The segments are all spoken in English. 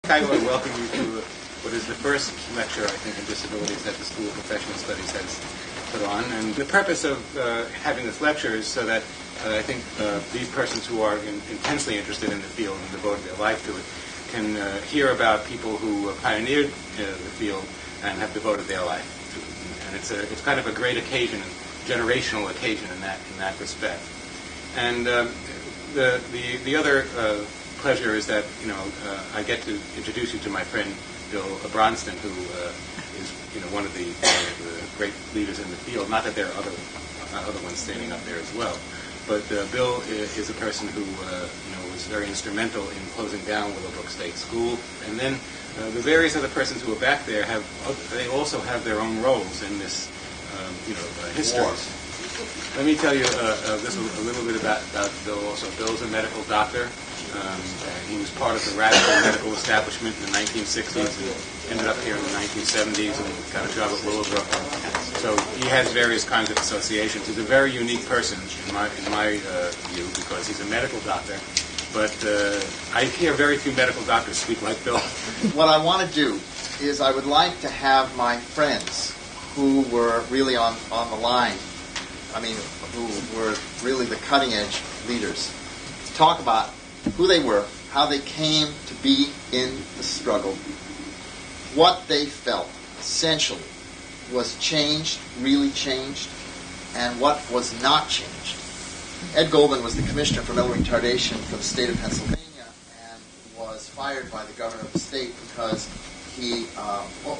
I want to welcome you to what is the first lecture, I think, in disabilities that the School of Professional Studies has put on. And the purpose of having this lecture is so that I think these persons who are intensely interested in the field and devoted their life to it can hear about people who pioneered the field and have devoted their life to it. And it's kind of a great occasion, a generational occasion in that respect. And the other pleasure is that I get to introduce you to my friend Bill Bronston, who is one of the great leaders in the field. Not that there are other ones standing up there as well, but Bill is a person who was very instrumental in closing down Willowbrook State School. And then the various other persons who are back there they also have their own roles in this history. Let me tell you this a little bit about Bill also. Bill's a medical doctor. He was part of the radical medical establishment in the 1960s and ended up here in the 1970s and got a job at Willowbrook. So he has various kinds of associations. He's a very unique person in my view because he's a medical doctor. But I hear very few medical doctors speak like Bill. What I want to do is I would like to have my friends who were really on the line, who were really the cutting edge leaders, talk about who they were, how they came to be in the struggle, what they felt essentially was changed, really changed, and what was not changed. Ed Goldman was the commissioner for mental retardation for the state of Pennsylvania and was fired by the governor of the state because he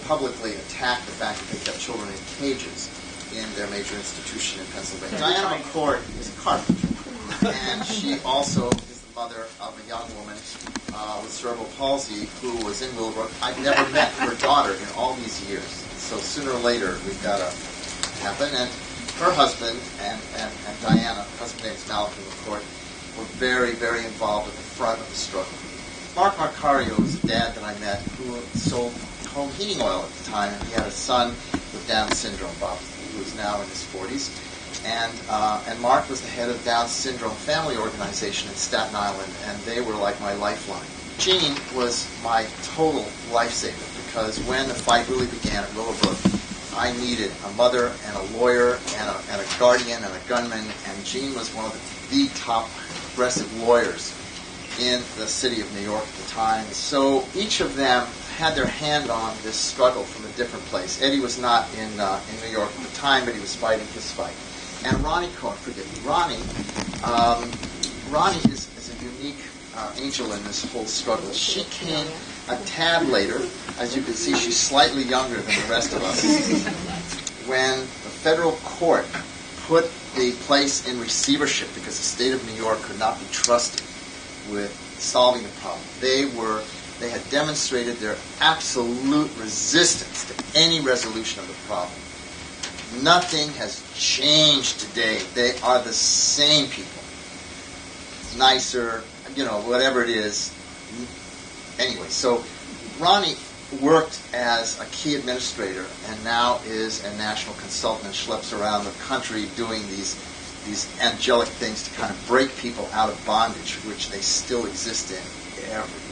publicly attacked the fact that they kept children in cages in their major institution in Pennsylvania. Diana McCord is a carpenter, and she also is the mother of a young woman with cerebral palsy who was in Willowbrook. I've never met her daughter in all these years, so sooner or later we've got to happen. And her husband and Diana, her husband's name is Malcolm McCord, were very, very involved at the front of the struggle. Mark Marcario was a dad that I met who sold home heating oil at the time, and he had a son with Down syndrome, Bob, who is now in his 40s. And Mark was the head of Down Syndrome Family Organization in Staten Island, and they were like my lifeline. Jean was my total lifesaver because when the fight really began at Willowbrook, I needed a mother and a lawyer and a guardian and a gunman, and Jean was one of the top progressive lawyers in the city of New York at the time. So each of them had their hand on this struggle from a different place. Eddie was not in New York at the time, but he was fighting his fight. And Ronnie Cohen, forgive me, Ronnie is a unique angel in this whole struggle. She came a tad later. As you can see, she's slightly younger than the rest of us. When the federal court put the place in receivership because the state of New York could not be trusted with solving the problem, they had demonstrated their absolute resistance to any resolution of the problem. Nothing has changed today. They are the same people. Nicer, whatever it is. Anyway, so Ronnie worked as a key administrator and now is a national consultant and schleps around the country doing these angelic things to kind of break people out of bondage, which they still exist in every